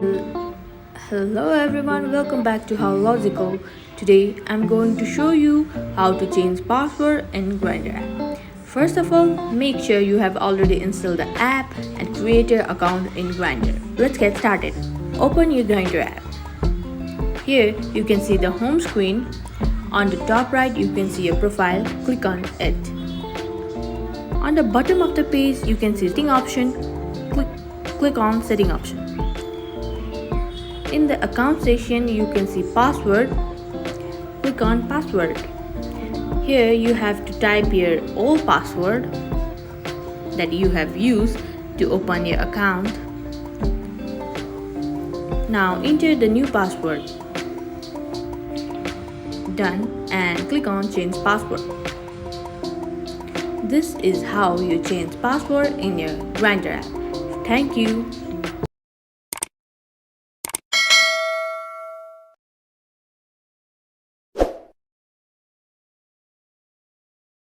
Hello everyone, welcome back to How Logical. Today I'm going to show you how to change password in Grindr app. First of all, make sure you have already installed the app and create your account in Grindr. Let's get started. Open your Grindr app. Here you can see the home screen. On the top right you can see your profile. Click on it. On the bottom of the page you can see setting option. Click on setting option. In the account section, you can see password. Click on password. Here you have to type your old password that you have used to open your account. Now enter the new password. Done, and click on change password. This is how you change password in your Grindr app. Thank you.